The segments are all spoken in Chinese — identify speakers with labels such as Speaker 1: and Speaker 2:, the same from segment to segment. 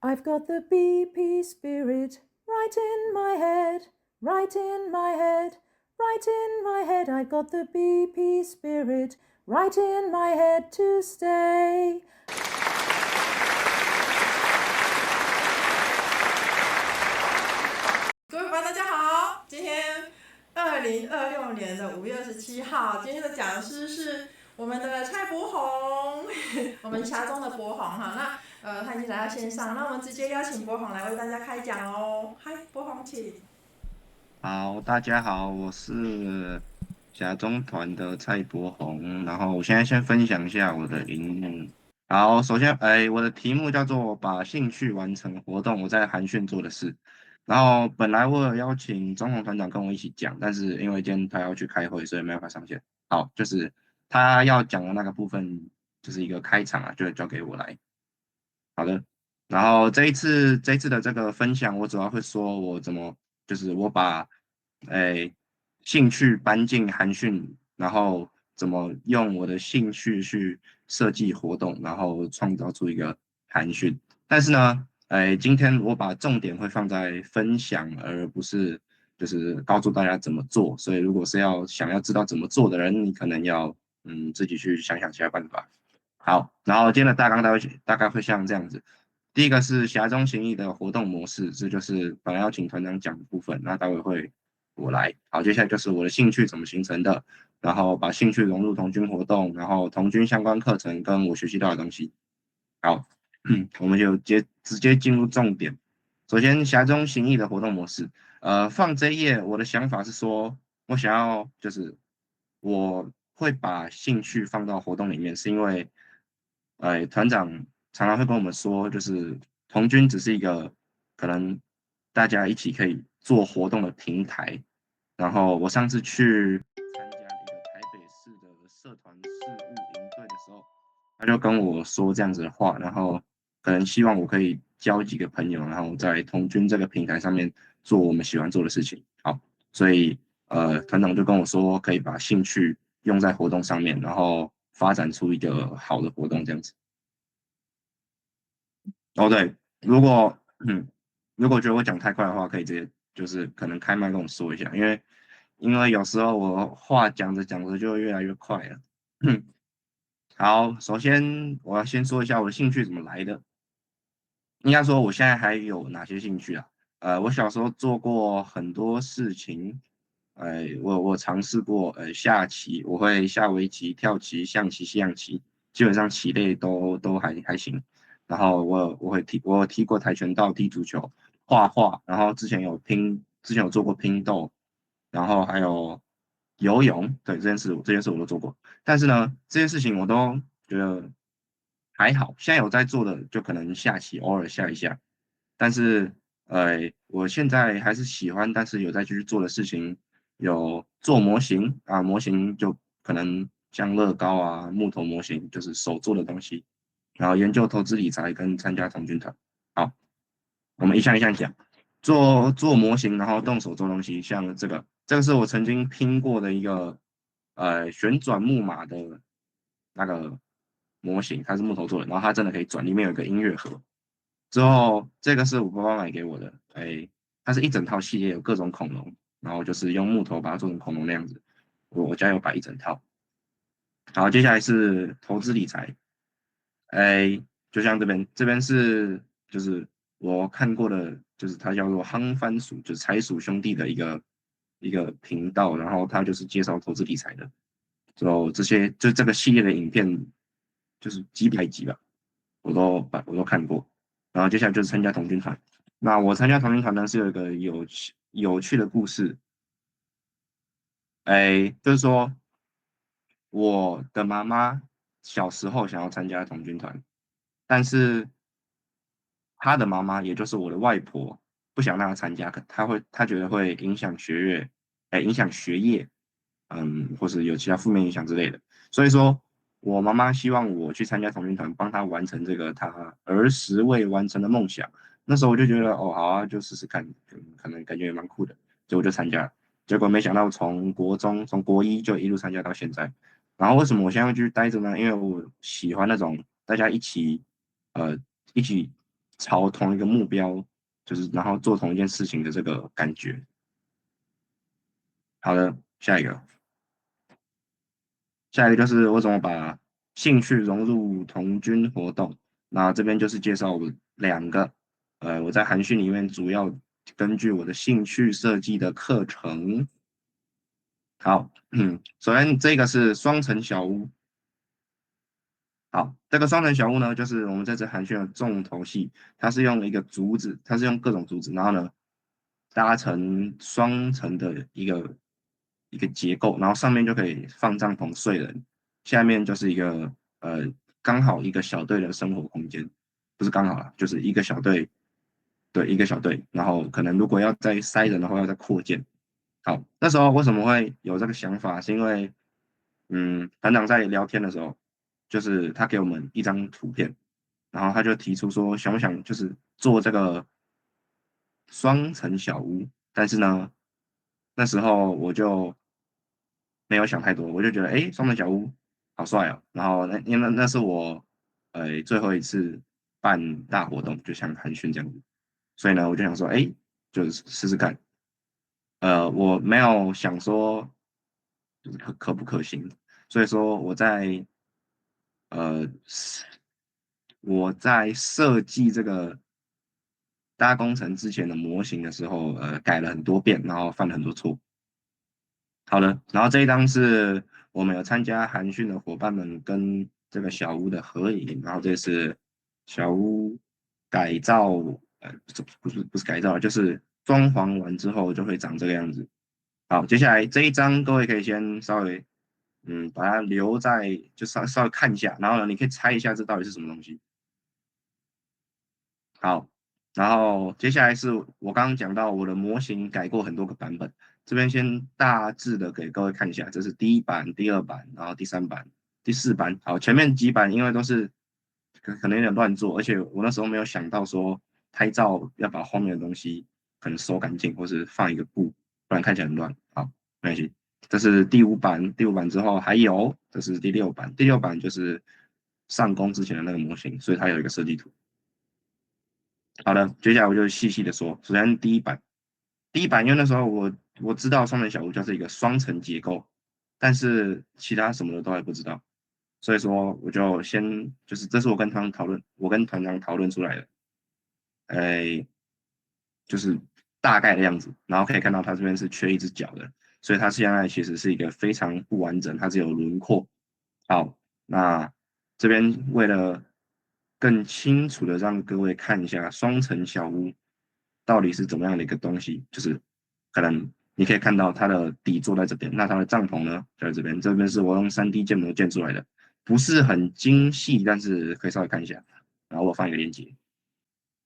Speaker 1: I've got the BP spirit right in my head, right in my head, right in my head. I've got the BP spirit right in my head to stay.
Speaker 2: 各位伙伴，大家好！今天2026年的5月27号，今天的讲师是我们的蔡博宏，我们峡中的博宏哈。那他已经来到线上，那我们直接邀请博宏来为大家开讲哦。嗨，博宏，请。
Speaker 3: 好，大家好，我是峡中团的蔡博宏，然后我现在先分享一下我的荧幕。好，首先，我的题目叫做把兴趣完成活动，我在寒训做的事。然后本来我有邀请中宏团长跟我一起讲，但是因为今天他要去开会，所以没办法上线。好，就是他要讲的那个部分，就是一个开场啊，就交给我来。好的，然后这一次的这个分享，我主要会说我怎么，就是我把，兴趣搬进寒训，然后怎么用我的兴趣去设计活动，然后创造出一个寒训。但是呢，今天我把重点会放在分享，而不是就是告诉大家怎么做。所以如果是想要知道怎么做的人，你可能要自己去想想其他办法。好，然后今天的大纲大概会像这样子。第一个是狭中形意的活动模式，这就是本来要请团长讲的部分，那待会会我来。好，接下来就是我的兴趣怎么形成的，然后把兴趣融入童军活动，然后童军相关课程跟我学习到的东西。好，我们就直接进入重点。首先，狭中形意的活动模式，放这一页，我的想法是说，我想要就是我会把兴趣放到活动里面，是因为，团长常常会跟我们说，就是童军只是一个可能大家一起可以做活动的平台。然后我上次去参加一个台北市的社团事务营队的时候，他就跟我说这样子的话，然后可能希望我可以交几个朋友，然后在童军这个平台上面做我们喜欢做的事情。好，所以团长就跟我说，可以把兴趣用在活动上面，然后发展出一个好的活动这样子。哦，对，如果觉得我讲太快的话，可以直接就是可能开麦跟我说一下，因为有时候我话讲着讲着就越来越快了。好，首先我要先说一下我的兴趣怎么来的。应该说我现在还有哪些兴趣啊？我小时候做过很多事情，我尝试过下棋，我会下围棋、跳棋、象棋、西洋棋，基本上棋类都还行。然后我有踢过跆拳道、踢足球、画画，然后之前有做过拼豆，然后还有游泳，对这件事我都做过。但是呢，这些事情我都觉得还好。现在有在做的，就可能下棋偶尔下一下。但是，我现在还是喜欢，但是有在继续做的事情，有做模型啊，模型就可能像乐高啊、木头模型，就是手做的东西。然后研究投资理财跟参加童军团。好，我们一项一项讲。做模型，然后动手做东西，像这个是我曾经拼过的一个旋转木马的那个模型，它是木头做的，然后它真的可以转，里面有一个音乐盒。之后这个是我爸爸买给我的，它是一整套系列，有各种恐龙，然后就是用木头把它做成恐龙那样子。我家有摆一整套。好，接下来是投资理财。哎，就像这边就是我看过的，就是它叫做夯番薯，就是财鼠兄弟的一个频道，然后它就是介绍投资理财的，这个系列的影片就是几百集吧，我都看过。然后接下来就是参加童军团。那我参加童军团呢是有一个有趣的故事。就是说我的妈妈小时候想要参加童军团，但是她的妈妈，也就是我的外婆，不想让她参加，她觉得会影响影响学业，或是有其他负面影响之类的。所以说我妈妈希望我去参加童军团，帮她完成这个她儿时未完成的梦想。那时候我就觉得，哦，好啊，就试试看，可能感觉也蛮酷的，所以我就参加了。结果没想到从国一就一路参加到现在。然后为什么我现在继续待着呢？因为我喜欢那种大家一起，呃，一起朝同一个目标，就是然后做同一件事情的这个感觉。好的，下一个就是我怎么把兴趣融入童军活动。那这边就是介绍我2个，我在韩训里面主要根据我的兴趣设计的课程。好，首先这个是双层小屋。好，这个双层小屋呢，就是我们这次韩训的重头戏，它是用一个竹子，它是用各种竹子，然后呢搭成双层的一个结构，然后上面就可以放帐篷睡人，下面就是一个刚好一个小队的生活空间，不是刚好啦，就是一个小队，对，一个小队，然后可能如果要再塞人的话，要再扩建。好，那时候为什么会有这个想法？是因为，团长在聊天的时候，就是他给我们一张图片，然后他就提出说，想不想就是做这个双层小屋？但是呢，那时候我就没有想太多，我就觉得，哎，双层小屋好帅哦。然后因为那是我最后一次办大活动，就像寒暄这样子，所以呢，我就想说，哎，就是试试看。我没有想说就是可不可行，所以说呃我在设计这个大工程之前的模型的时候，改了很多遍，然后犯了很多错。好的，然后这一张是我们有参加韩训的伙伴们跟这个小屋的合影，然后这是小屋改造，不是改造，就是装潢完之后就会长这个样子。好，接下来这一张各位可以先稍微把它留在，就稍微看一下，然后呢，你可以猜一下这到底是什么东西。好，然后接下来是我刚刚讲到我的模型改过很多个版本，这边先大致的给各位看一下，这是第1版、第2版，然后第3版、第4版。好，前面几版因为都是可能有点乱做，而且我那时候没有想到说拍照要把后面的东西可能收干净，或是放一个布，不然看起来很乱。好，没关系。这是第5版，第5版之后还有，这是第6版，第6版就是上工之前的那个模型，所以它有一个设计图。好的，接下来我就细细的说。首先第一版因为那时候我知道双层小屋就是一个双层结构，但是其他什么的都还不知道，所以说我就先就是这是我跟团长讨论出来的，哎，就是大概的样子，然后可以看到它这边是缺一只脚的，所以它现在其实是一个非常不完整，它只有轮廓。好，那这边为了更清楚的让各位看一下双层小屋到底是怎么样的一个东西，就是可能你可以看到它的底座在这边，那它的帐篷呢就在这边，这边是我用3D 建模建出来的，不是很精细，但是可以稍微看一下，然后我放一个链接。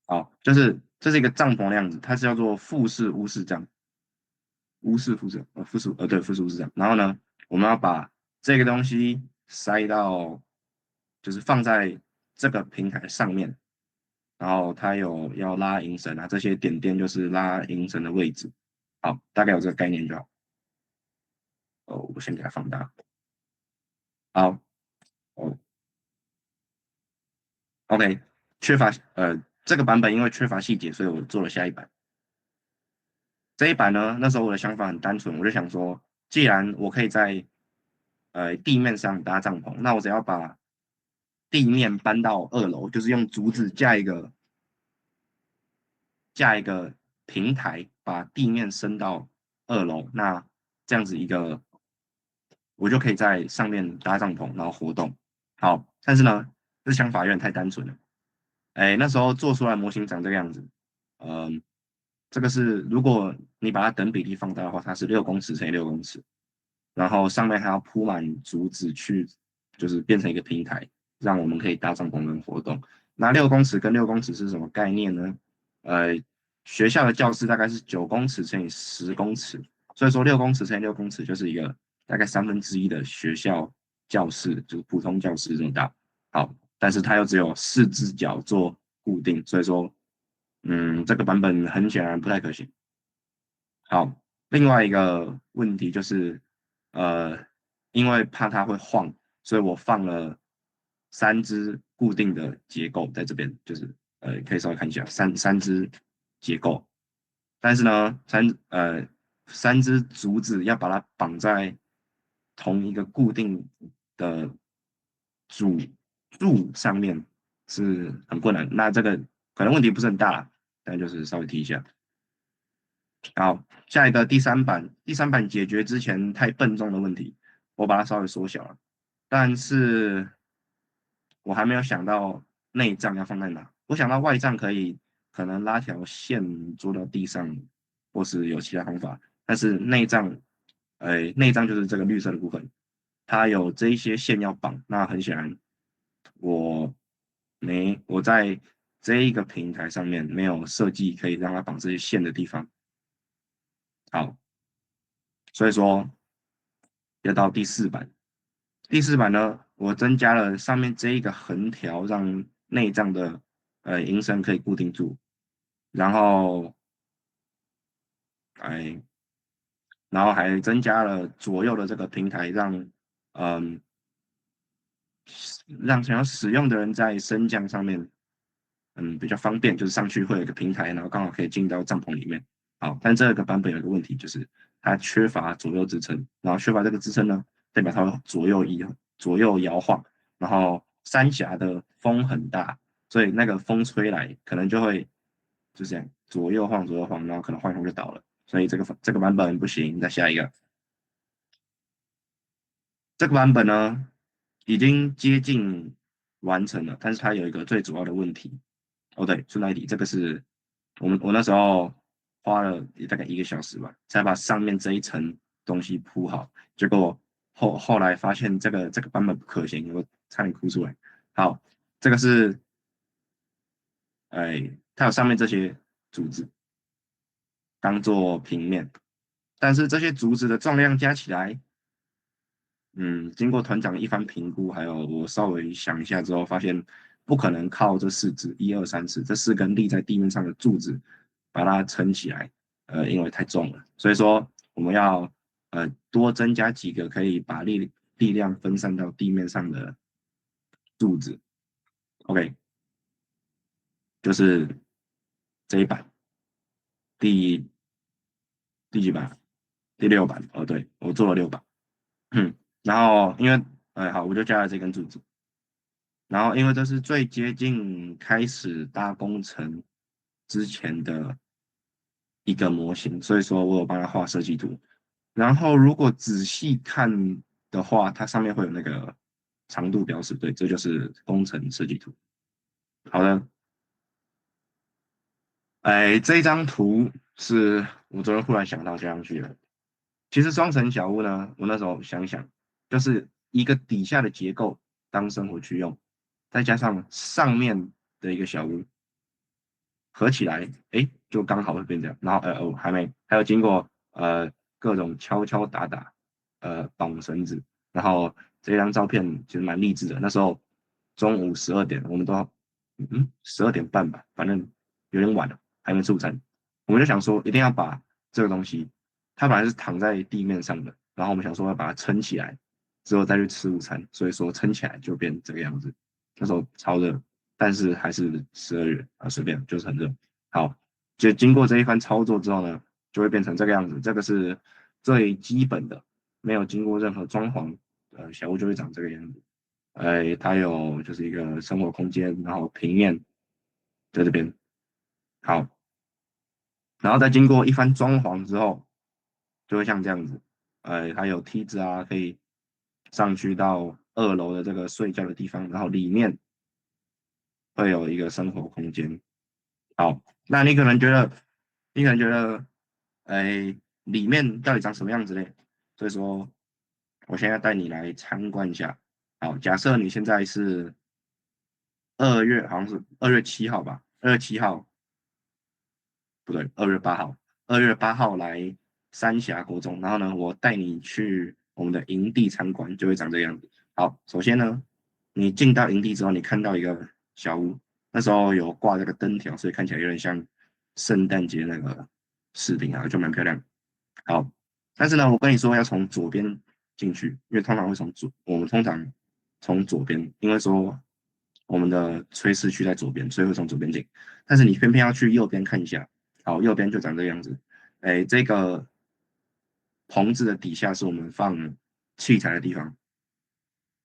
Speaker 3: 好，就是这是一个帐篷的样子，它是叫做复式屋式帐，对，复式屋式帐。然后呢，我们要把这个东西塞到，就是放在这个平台上面，然后它有要拉银绳啊，这些点点就是拉银绳的位置。好，大概有这个概念就好。我先给它放大。好，哦，OK，这个版本因为缺乏细节，所以我做了下一版。这一版呢，那时候我的想法很单纯，我就想说，既然我可以在地面上搭帐篷，那我只要把地面搬到2楼，就是用竹子架一个平台，把地面升到2楼，那这样子我就可以在上面搭帐篷，然后活动。好，但是呢，这想法有点太单纯了。那时候做出来模型长这个样子，嗯，这个是如果你把它等比例放大的话，它是6公尺乘以6公尺，然后上面还要铺满竹子去，就是变成一个平台，让我们可以搭帐篷跟活动。那6公尺跟6公尺是什么概念呢？呃，学校的教室大概是9公尺乘以10公尺，所以说6公尺乘以6公尺就是一个大概1/3的学校教室，就是普通教室这么大。好，但是它又只有4只脚做固定，所以说，这个版本很显然不太可行。好，另外一个问题就是，因为怕它会晃，所以我放了3只固定的结构在这边，就是可以稍微看一下三支结构，但是呢，三支竹子要把它绑在同一个固定的柱上面是很困难。那这个可能问题不是很大，但就是稍微提一下。好，下一个第三版解决之前太笨重的问题，我把它稍微缩小了，但是我还没有想到内脏要放在哪。我想到外脏可能拉条线做到地上，或是有其他方法，但是内脏就是这个绿色的部分，它有这一些线要绑，那很显然我我在这一个平台上面没有设计可以让它绑这些线的地方。好，所以说要到第四版。第四版呢，我增加了上面这一个横条，让内脏的银绳可以固定住，然后哎，然后还增加了左右的这个平台嗯让想要使用的人在升降上面比较方便，就是上去会有一个平台，然后刚好可以进到帐篷里面。好，但这个版本有个问题，就是它缺乏左右支撑，然后缺乏这个支撑呢，代表它会左右摇晃，然后三峡的风很大，所以那个风吹来可能就会就这样左右晃左右晃，然后可能晃一晃就倒了，所以这个版本不行。再下一个，这个版本呢已经接近完成了，但是它有一个最主要的问题。哦，对，顺带一提，这个是我那时候花了大概1个小时吧，才把上面这一层东西铺好。结果后来发现这个版本不可行，我差点哭出来。好，这个是，它有上面这些竹子当做平面，但是这些竹子的重量加起来，经过团长一番评估，还有我稍微想一下之后，发现不可能靠这4支1、2、3、4这4根立在地面上的柱子把它撑起来，因为太重了，所以说我们要多增加几个可以把力量分散到地面上的柱子。OK，就是这一版第几版？第6版。哦，对，我做了6版。然后因为好，我就加了这根柱子。然后因为这是最接近开始搭工程之前的一个模型，所以说我有帮他画设计图。然后如果仔细看的话，它上面会有那个长度标识，对，这就是工程设计图。好的，这一张图是我昨天忽然想到加上去的。其实双层小屋呢，我那时候想想，就是一个底下的结构当生活区用，再加上上面的一个小屋，合起来，就刚好会变这样。然后还没，还有经过各种敲敲打打，绑绳子。然后这张照片其实蛮励志的。那时候中午12点，我们都12点半吧，反正有点晚了，还没吃午餐。我们就想说，一定要把这个东西，它本来是躺在地面上的，然后我们想说要把它撑起来，之后再去吃午餐。所以说撑起来就变这个样子。那时候超热。但是还是12月啊，随便就是很热。好，就经过这一番操作之后呢，就会变成这个样子。这个是最基本的，没有经过任何装潢，小屋就会长这个样子。它有就是一个生活空间，然后平面在这边。好，然后再经过一番装潢之后，就会像这样子。它有梯子啊，可以上去到2楼的这个睡觉的地方，然后里面会有一个生活空间。好，那你可能觉得，里面到底长什么样子嘞？所以说，我现在带你来参观一下。好，假设你现在是好像是2月7号吧，2月7号不对，2月8号，2月8号来三峡国中，然后呢，我带你去我们的营地参观，就会长这个样子。好，首先呢，你进到营地之后，你看到一个小屋，那时候有挂这个灯条，所以看起来有点像圣诞节那个视频啊，就蛮漂亮。好，但是呢，我跟你说要从左边进去，因为我们通常从左边，因为说我们的炊事区在左边，所以会从左边进。但是你偏偏要去右边看一下，好，右边就长这个样子。哎，这个棚子的底下是我们放器材的地方。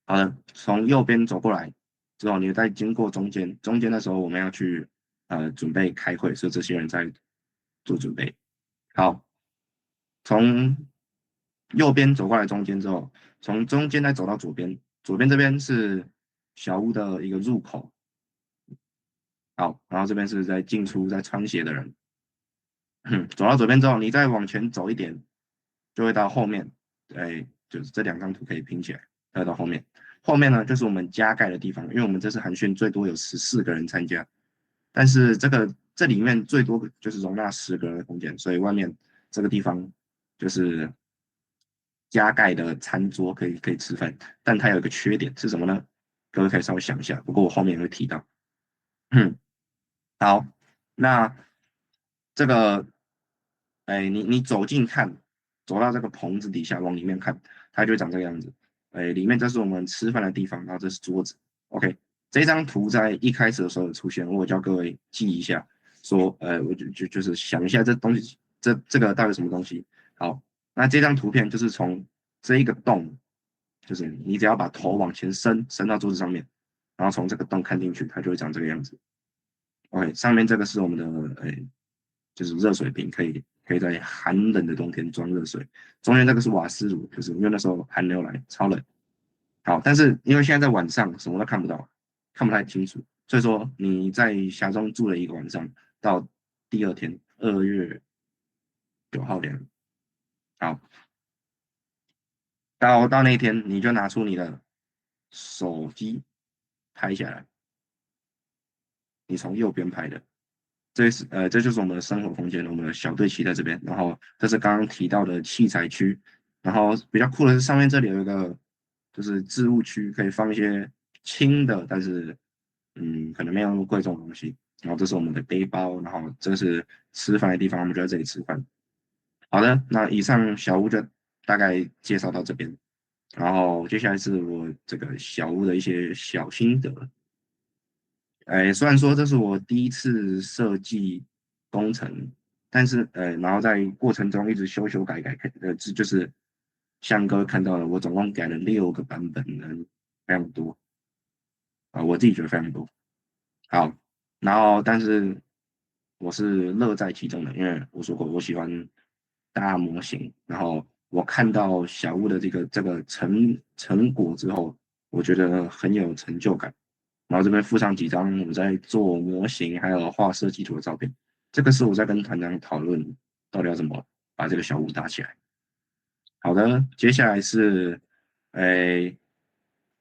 Speaker 3: 好的，从右边走过来之后，你再经过中间，中间的时候我们要去准备开会，所以这些人在做准备。好，从右边走过来中间之后，从中间再走到左边，左边这边是小屋的一个入口。好，然后这边是在进出在穿鞋的人。走到左边之后，你再往前走一点，就会到后面。哎，就是这2张图可以拼起来，再到后面。后面呢，就是我们加盖的地方，因为我们这次寒训最多有14个人参加，但是这里面最多就是容纳10个人的空间，所以外面这个地方就是加盖的餐桌可以吃饭，但它有一个缺点是什么呢？各位可以稍微想一下，不过我后面也会提到。好，那这个，哎，你走近看，走到这个棚子底下往里面看，它就会长这个样子。哎，里面这是我们吃饭的地方，然后这是桌子。OK，这张图在一开始的时候有出现，我叫各位记一下，说，我就是想一下这东西，这个到底什么东西。好，那这张图片就是从这一个洞，就是你只要把头往前伸到桌子上面，然后从这个洞看进去，它就会长这个样子。OK，上面这个是我们的就是热水瓶，可以在寒冷的冬天装热水。中间这个是瓦斯炉，就是因为那时候寒流来，超冷。好，但是因为现在在晚上，什么都看不到，看不太清楚，所以说你在峡中住了一个晚上，到第二天2月9号这样。好，到那一天你就拿出你的手机拍下来，你从右边拍的。这就是我们的生活空间，我们的小队旗在这边，然后这是刚刚提到的器材区，然后比较酷的是上面这里有一个就是置物区，可以放一些轻的，但是可能没有那么贵重的东西。然后这是我们的背包，然后这是吃饭的地方，我们就在这里吃饭。好的，那以上小屋就大概介绍到这边，然后接下来是我这个小屋的一些小心得。哎，虽然说这是我第一次设计工程，但是然后在过程中一直修改，就是像各位看到的，我总共改了6个版本，非常多我自己觉得非常多。好，然后但是我是乐在其中的，因为我说过我喜欢搭模型，然后我看到小屋的这个成果之后，我觉得很有成就感。然后这边附上几张我在做模型还有画设计图的照片，这个是我在跟团长讨论到底要怎么把这个小屋搭起来。好的，接下来是，诶，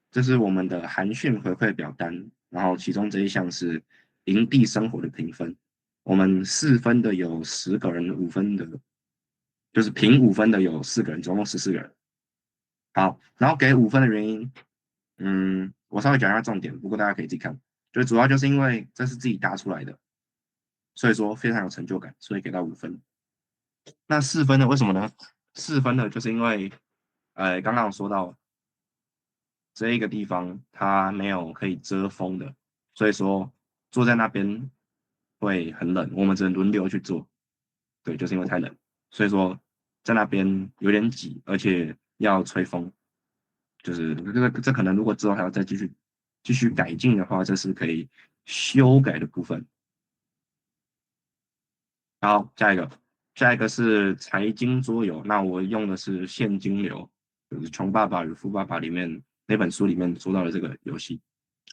Speaker 3: 这是我们的寒训回馈表单，然后其中这一项是营地生活的评分，我们4分的有10个人，5分的，就是评5分的有4个人，总共14个人。好，然后给5分的原因，我稍微讲一下重点，不过大家可以自己看，就主要就是因为这是自己搭出来的，所以说非常有成就感，所以给到5分。那4分的为什么呢？4分的就是因为，刚刚有说到这一个地方它没有可以遮风的，所以说坐在那边会很冷，我们只能轮流去坐。对，就是因为太冷，所以说在那边有点挤，而且要吹风，就是这可能如果之后还要再继续改进的话，这是可以修改的部分。好，下一个是财经桌游，那我用的是现金流，就是《穷爸爸与富爸爸》里面那本书里面说到的这个游戏。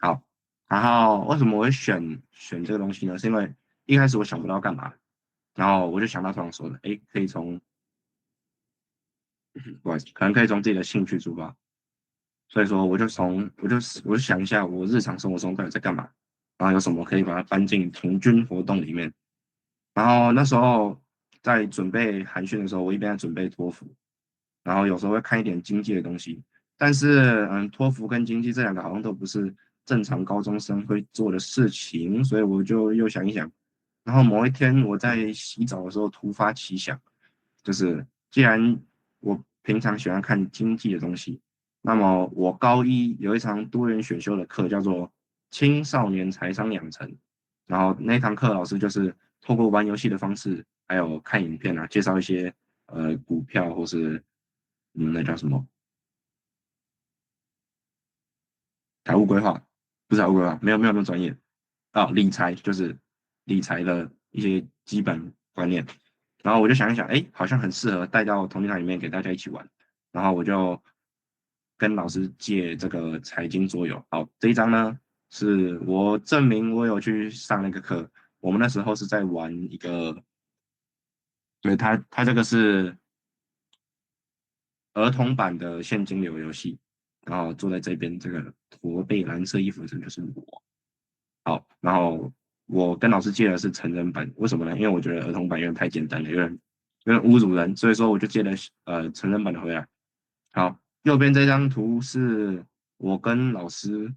Speaker 3: 好，然后为什么我会选这个东西呢？是因为一开始我想不到干嘛，然后我就想到团长说的，哎，可以从，不好意思，可能可以从自己的兴趣出发，所以说我就想一下我日常生活中到底在干嘛，然后有什么可以把它搬进童军活动里面。然后那时候在准备寒训的时候，我一边在准备托福，然后有时候会看一点经济的东西，但是托福跟经济这2个好像都不是正常高中生会做的事情，所以我就又想一想，然后某一天我在洗澡的时候突发奇想，就是既然我平常喜欢看经济的东西，那么我高一有一堂多元选修的课叫做青少年财商养成，然后那堂课老师就是透过玩游戏的方式，还有看影片啊，介绍一些股票或是那叫什么财务规划，不是财务规划，没有那么专业啊，理财就是理财的一些基本观念。然后我就想一想，哎，好像很适合带到同学堂里面给大家一起玩。然后我就跟老师借这个财经桌游。好，这一张呢是我证明我有去上那个课。我们那时候是在玩一个，对，它这个是儿童版的现金流游戏。然后坐在这边这个驼背蓝色衣服的人就是我。好，然后我跟老师借的是成人版，为什么呢？因为我觉得儿童版有点太简单了，有点侮辱人，所以说我就借了成人版的回来。好，右边这张图是我跟老师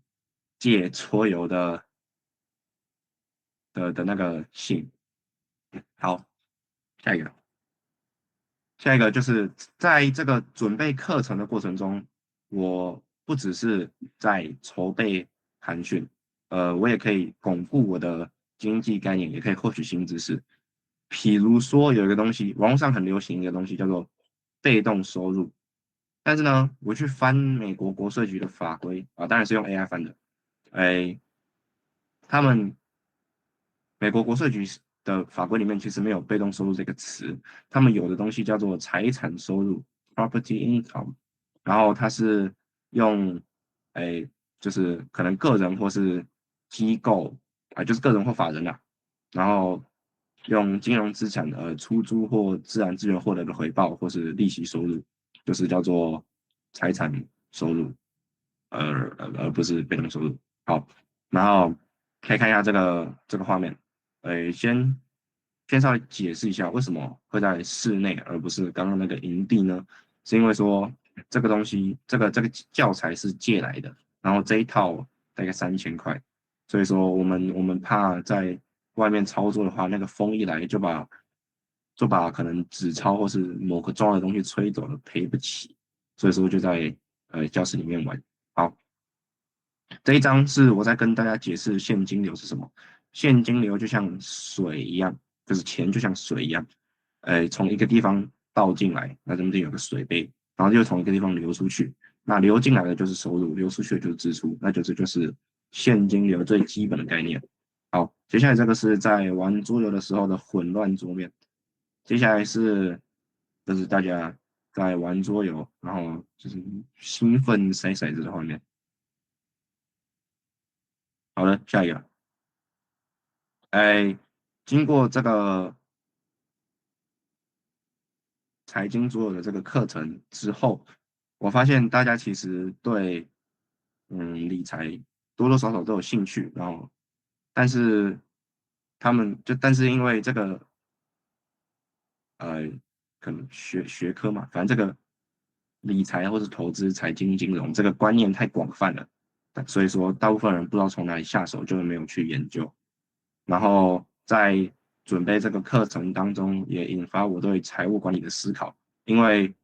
Speaker 3: 借桌游的那个信。好，下一个。下一个就是在这个准备课程的过程中，我不只是在筹备寒训，我也可以巩固我的经济概念，也可以获取新知识。譬如说，有一个东西，网络上很流行一个东西叫做被动收入，但是呢，我去翻美国国税局的法规啊，当然是用 AI 翻的，哎，他们美国国税局的法规里面其实没有被动收入这个词，他们有的东西叫做财产收入 （property income），然后它是用，哎，就是可能个人或是机构啊，就是个人或法人啦，然后用金融资产出租或自然资源获得的回报或是利息收入，就是叫做财产收入，而不是被动收入。好，然后可以看一下这个画面。先稍微解释一下为什么会在室内而不是刚刚那个营地呢？是因为说这个东西，这个教材是借来的，然后这一套大概3000块，所以说我们怕在外面操作的话，那个风一来就把可能纸钞或是某个重要的东西吹走了，赔不起，所以说就在教室里面玩。好，这一章是我在跟大家解释现金流是什么。现金流就像水一样，就是钱就像水一样，从一个地方倒进来，那中间有个水杯，然后就从一个地方流出去。那流进来的就是收入，流出去的就是支出，那就是现金流最基本的概念。好，接下来这个是在玩桌游的时候的混乱桌面。接下来就是大家在玩桌游，然后就是兴奋筛骰子的画面。好的，下一个。哎，经过这个财经所有的这个课程之后，我发现大家其实对理财多多少少都有兴趣，然后但是但是因为这个呃可能学科嘛，反正这个理财或是投资、财经、金融这个观念太广泛了，所以说大部分人不知道从哪里下手，就没有去研究。然后在准备这个课程当中，也引发我对财务管理的思考。因为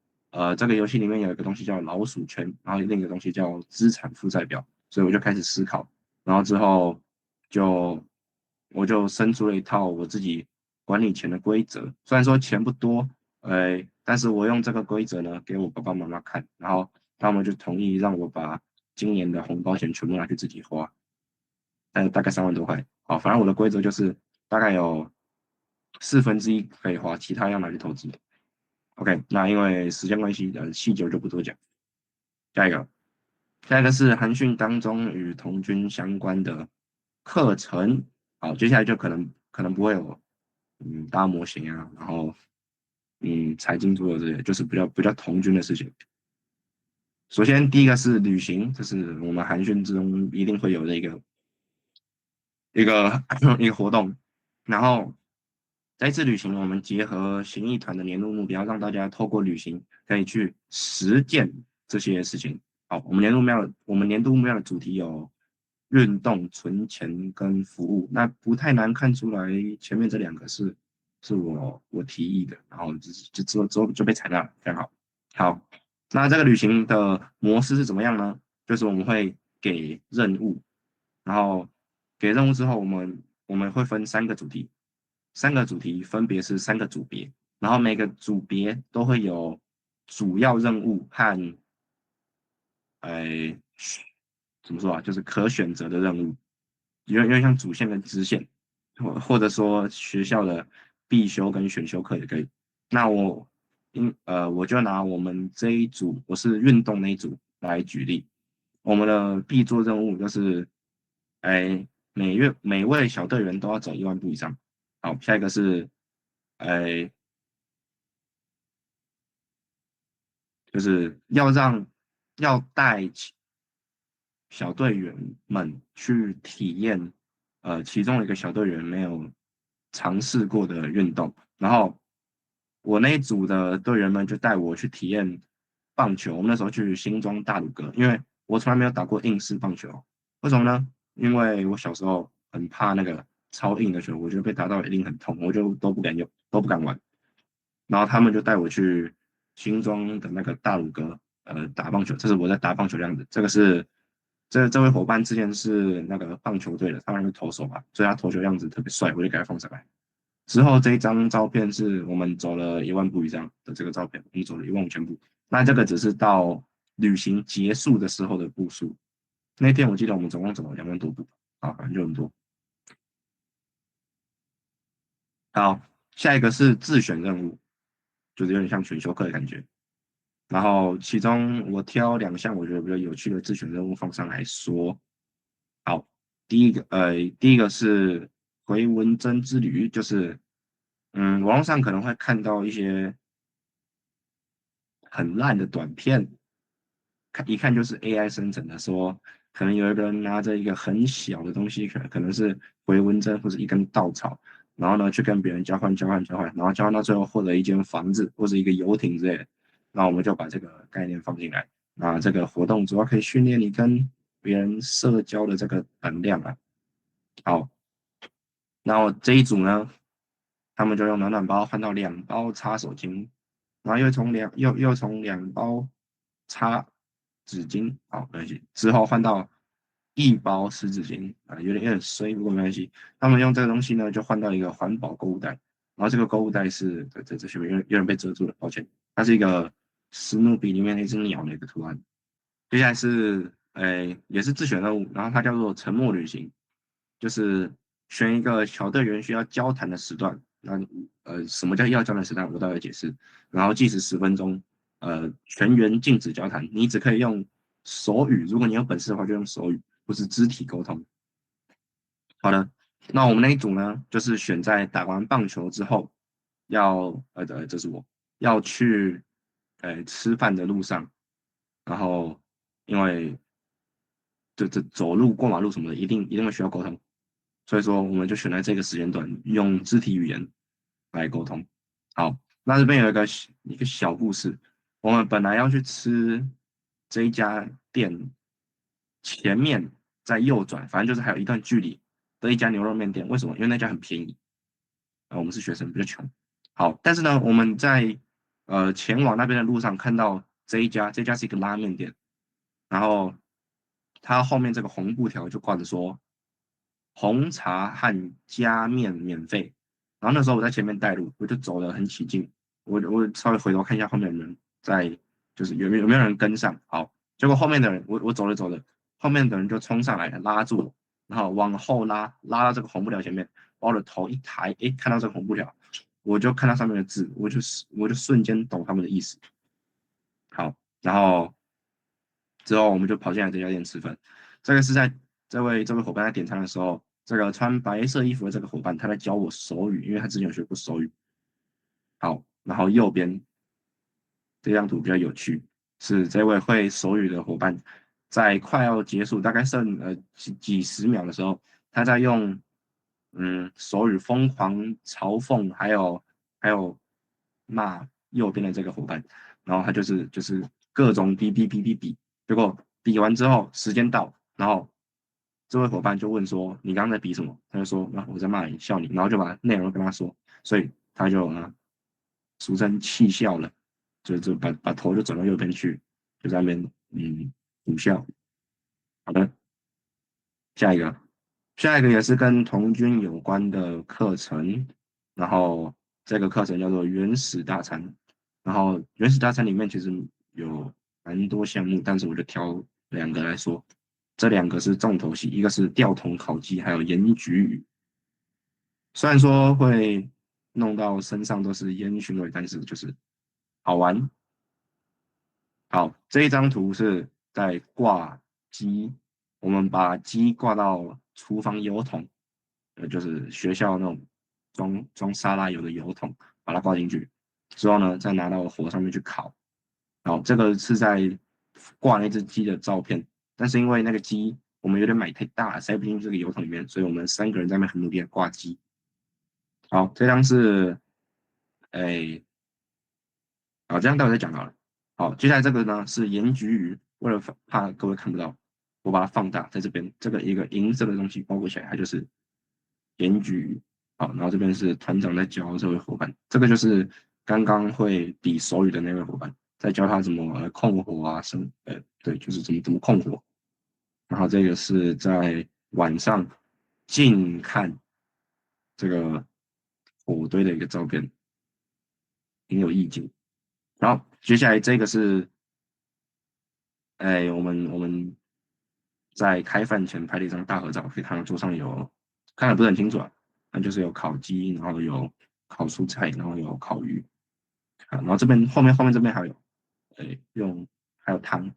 Speaker 3: 这个游戏里面有一个东西叫老鼠圈，然后另一个东西叫资产负债表，所以我就开始思考。然后之后我就生出了一套我自己管理钱的规则。虽然说钱不多，但是我用这个规则呢给我爸爸妈妈看，然后他们就同意让我把今年的红包钱全部拿去自己花，大概3万多块。好，反正我的规则就是大概有1/4可以花，其他要拿去投资。OK，那因为时间关系，细节我就不多讲。下一个，下一个是韩讯当中与童军相关的课程。好，接下来就可能不会有搭模型啊，然后财经桌游之类的，就是比较童军的事情。首先第一个是旅行，这是我们韩讯之中一定会有的一个一个活动。然后在这次旅行，我们结合行艺团的年度目标，让大家透过旅行可以去实践这些事情。好，我们年度目标的主题有运动、存钱跟服务。那不太难看出来，前面这2个是我提议的，然后就之后就被采纳了，非常好。好，那这个旅行的模式是怎么样呢？就是我们会给任务，然后给任务之后，我们会分三个主题分别是三个组别，然后每个组别都会有主要任务和呃怎么说啊，就是可选择的任务，有点像主线跟支线，或者说学校的必修跟选修课也可以。那我就拿我们这一组，我是运动那一组来举例。我们的必做任务就是，每位小队员都要走1万步以上。好，下一个是，哎，就是要带小队员们去体验，其中一个小队员没有尝试过的运动。然后我那一组的队员们就带我去体验棒球。我们那时候去新庄大鲁阁，因为我从来没有打过硬式棒球。为什么呢？因为我小时候很怕那个超硬的球，我觉得被打到一定很痛，我就都不敢用，都不敢玩。然后他们就带我去新庄的那个大鲁阁，打棒球。这是我在打棒球的样子。这位伙伴之前是那个棒球队的，他们是投手吧，所以他投球样子特别帅，我就给他放上来。之后这一张照片是我们走了1万步以上的这个照片，我们走了15000步。那这个只是到旅行结束的时候的步数。那天我记得我们总共走了2万多步，啊，反正就很多。好，下一个是自选任务，就是有点像选修课的感觉。然后其中我挑2项我觉得比较有趣的自选任务放上来说。好，第一个是回文针之旅，就是网络上可能会看到一些很烂的短片，一看就是 AI 生成的，说可能有一个人拿着一个很小的东西，可能是回纹针或者一根稻草，然后呢去跟别人交换，然后交换到最后获得一间房子或者一个游艇之类的。那我们就把这个概念放进来。那这个活动主要可以训练你跟别人社交的这个能量啊。好，然后这一组呢，他们就用暖暖包换到2包擦手巾，然后又从2包擦纸巾，好，没关系。之后换到1包湿纸巾啊，有点衰，不过没关系。他们用这个东西呢，就换到一个环保购物袋，然后这个购物袋是这前面有点被遮住了，抱歉。它是一个史努比里面那只鸟的一个图案。接下来是也是自选任务，然后它叫做沉默旅行，就是选一个小队员需要交谈的时段。那什么叫要交谈时段？我待会解释。然后计时10分钟，全员禁止交谈，你只可以用手语。如果你有本事的话，就用手语，不是肢体沟通。好的，那我们那一组呢，就是选在打完棒球之后，这是我要去吃饭的路上。然后因为这走路过马路什么的，一定会需要沟通，所以说我们就选在这个时间段用肢体语言来沟通。好，那这边有一个小故事。我们本来要去吃这一家店，前面再右转，反正就是还有一段距离的一家牛肉面店。为什么？因为那家很便宜。我们是学生，比较穷。好，但是呢，我们在前往那边的路上看到这家是一个拉面店。然后它后面这个红布条就挂着说红茶和加面免费。然后那时候我在前面带路，我就走得很起劲。我稍微回头看一下后面的人在，就是有没有人跟上。好，结果后面的人我走着走着，后面的人就冲上来拉住我，然后往后拉到这个红布条前面，把我的头一抬，看到这个红布条，我就看到上面的字，我就瞬间懂他们的意思。好，然后之后我们就跑进来这家店吃饭。这个是在这位伙伴在点餐的时候，这个穿白色衣服的这个伙伴他在教我手语，因为他之前有学过手语。好，然后右边这张图比较有趣，是这位会手语的伙伴在快要结束，大概剩几十秒的时候，他在用手语疯狂嘲讽，还有骂右边的这个伙伴。然后他就是各种比，结果比完之后时间到，然后这位伙伴就问说：“你刚刚在比什么？”他就说：“我在骂你，笑你。”然后就把内容跟他说，所以他就俗称气笑了，就把头就转到右边去，就在那边苦笑。好的，下一个也是跟童军有关的课程，然后这个课程叫做原始大餐，然后原始大餐里面其实有蛮多项目，但是我就挑两个来说，这两个是重头戏，一个是吊桶烤鸡，还有盐焗鱼。虽然说会弄到身上都是烟熏味，但是就是好玩。好，这一张图是在挂鸡，我们把鸡挂到厨房油桶，就是学校那种装沙拉油的油桶，把它挂进去，之后呢，再拿到火上面去烤。好，这个是在挂那只鸡的照片，但是因为那个鸡我们有点买太大了，塞不进这个油桶里面，所以我们3个人在那边很努力的挂鸡。好，这张是，哎，好，这样待会再讲好了。好，接下来这个呢是盐焗鱼，为了怕各位看不到，我把它放大，在这边这个一个银色的东西包裹起来，它就是盐焗鱼。好，然后这边是团长在教这位伙伴，这个就是刚刚会比手语的那位伙伴，在教他怎么控火啊，对，就是怎么控火。然后这个是在晚上近看这个火堆的一个照片，挺有意境。然后接下来这个是，我们在开饭前拍了一张大合照，可以看到桌上有，看的不是很清楚啊，那就是有烤鸡，然后有烤蔬菜，然后有烤鱼，啊，然后这边后面这边还有，还有汤。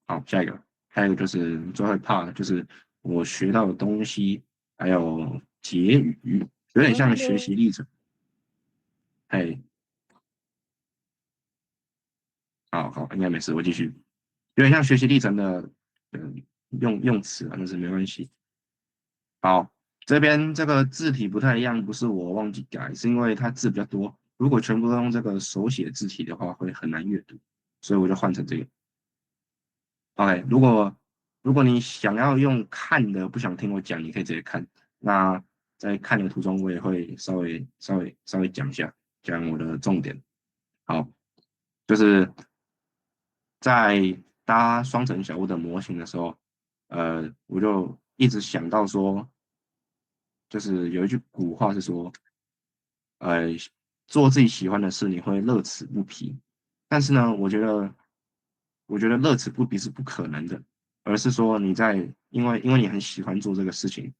Speaker 3: 好，下一个，还有一个就是最后一 part，就是我学到的东西，还有结语，有点像学习历程。嘿，好，应该没事，我继续。有点像学习历程的，用词啊，但是没关系。好，这边这个字体不太一样，不是我忘记改，是因为它字比较多，如果全部都用这个手写字体的话，会很难阅读，所以我就换成这个。OK，如果你想要用看的，不想听我讲，你可以直接看。那在看的途中，我也会稍微讲一下，讲我的重点。好，就是在搭双层小屋的模型的时候，我就一直想到说，就是有一句古话是说，呃，做自己喜欢的事，你会乐此不疲。但是呢，我觉得乐此不疲是不可能的，而是说你在因为你很喜欢做这个事情，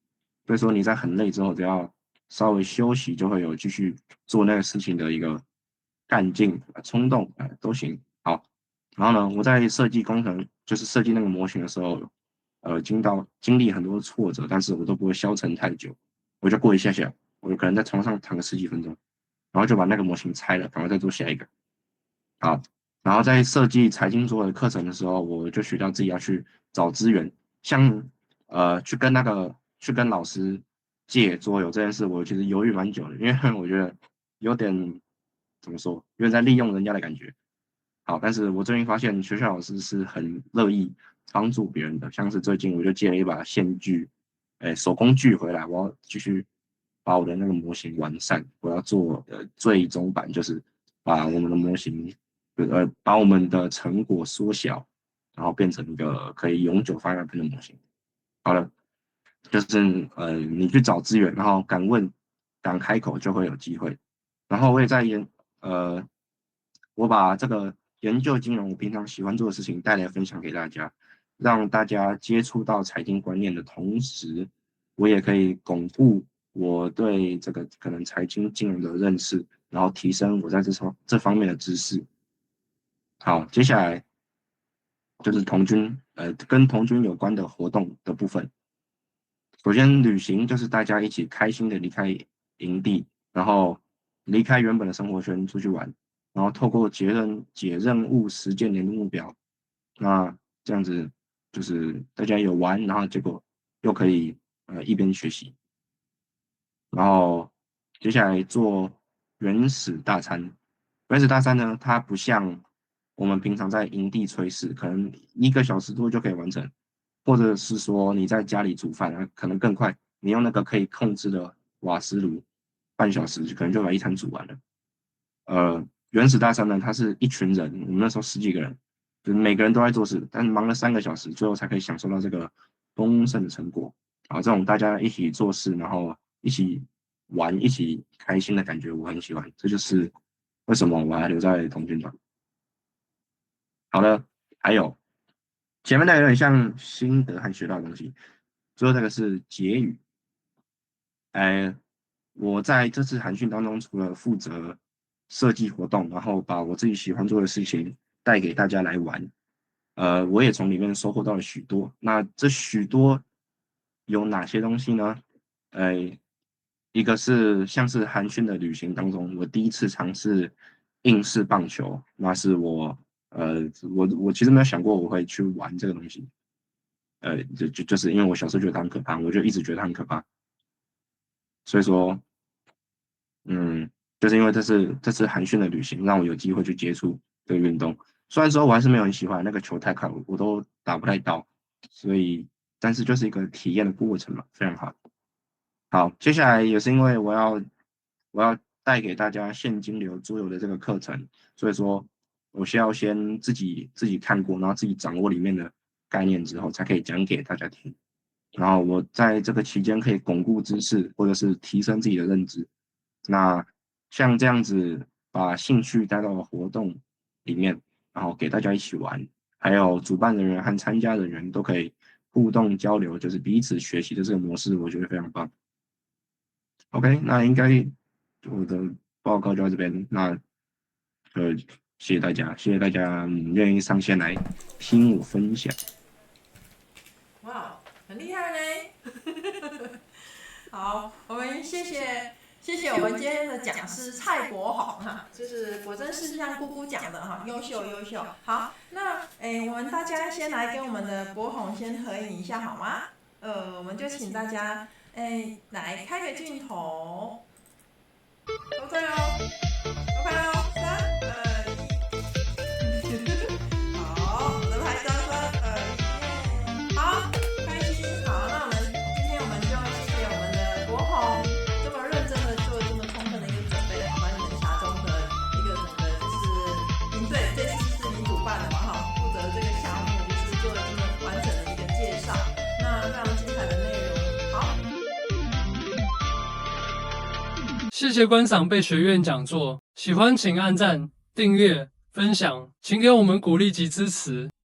Speaker 3: 所以说你在很累之后，只要稍微休息，就会有继续做那个事情的一个干劲、冲动，都行。好，然后呢，我在设计工程，就是设计那个模型的时候，经历很多挫折，但是我都不会消沉太久，我就过一下下，我可能在床上躺个十几分钟，然后就把那个模型拆了，然后再做下一个。好，然后在设计财经桌的课程的时候，我就学到自己要去找资源，像去跟老师借桌游这件事，我其实犹豫蛮久的，因为我觉得有点怎么说，有点在利用人家的感觉。好，但是我最近发现学校老师是很乐意帮助别人的，像是最近我就借了一把线锯，手工锯回来，我要继续把我的那个模型完善，我要做最终版，就是把我们的模型，把我们的成果缩小，然后变成一个可以永久放在那边的模型。好了，就是你去找资源，然后敢问敢开口就会有机会。然后我也在我把这个研究金融我平常喜欢做的事情带来分享给大家，让大家接触到财经观念的同时，我也可以巩固我对这个可能财经金融的认识，然后提升我在这方面的知识。好，接下来就是跟童军有关的活动的部分。首先，旅行就是大家一起开心的离开营地，然后离开原本的生活圈出去玩，然后透过解任务实践年度目标，那这样子就是大家有玩，然后结果又可以一边学习，然后接下来做原始大餐。原始大餐呢，它不像我们平常在营地炊事，可能1个小时多就可以完成，或者是说你在家里煮饭啊，可能更快，你用那个可以控制的瓦斯炉，半小时可能就把一餐煮完了。原始大餐呢，它是一群人，我们那时候10几个人，就是每个人都在做事，但是忙了3个小时，最后才可以享受到这个丰盛的成果。这种大家一起做事，然后一起玩、一起开心的感觉，我很喜欢。这就是为什么我还留在童军团。好了，还有前面那个有点像心得和学到的东西，最后这个是结语。我在这次寒训当中，除了负责设计活动，然后把我自己喜欢做的事情带给大家来玩，我也从里面收获到了许多。那这许多有哪些东西呢？一个是像是寒训的旅行当中，我第一次尝试硬式棒球，那是我其实没有想过我会去玩这个东西，就是因为我小时候觉得它很可怕，我就一直觉得它很可怕，所以说，就是因为这次寒训的旅行，让我有机会去接触这个运动。虽然说我还是没有很喜欢那个球太快，我都打不太到，所以但是就是一个体验的过程嘛，非常好。好，接下来也是因为我要带给大家现金流桌游的这个课程，所以说我需要先自己看过，然后自己掌握里面的概念之后，才可以讲给大家听。然后我在这个期间可以巩固知识，或者是提升自己的认知。那像这样子把兴趣带到活动里面，然后给大家一起玩，还有主办人员和参加人员都可以互动交流，就是彼此学习的这个模式，我觉得非常棒。OK，那应该我的报告就到这边，那谢谢大家，谢谢大家愿意上线来听我分享。
Speaker 2: 哇，很厉害呢！好，我们谢谢我们今天的讲师蔡国宏哈，就是果真是像姑姑讲的哈，优秀。好，那我们大家先来跟我们的国宏先合影一下好吗？我们就请大家来开个镜头，都在哦，都拍哦，3、2、1，好，我们拍照，3、2、1，好，开心，好，那今天我们就谢谢我们的国宏这么认真的做这么充分的一个准备，把你们峡中的一个整个就是营队，这次是你主办的嘛哈，负责这个项目就是做了这么完整的一个介绍，那非常精彩的内容，好。
Speaker 4: 谢谢观赏被学院讲座，喜欢请按赞、订阅、分享，请给我们鼓励及支持。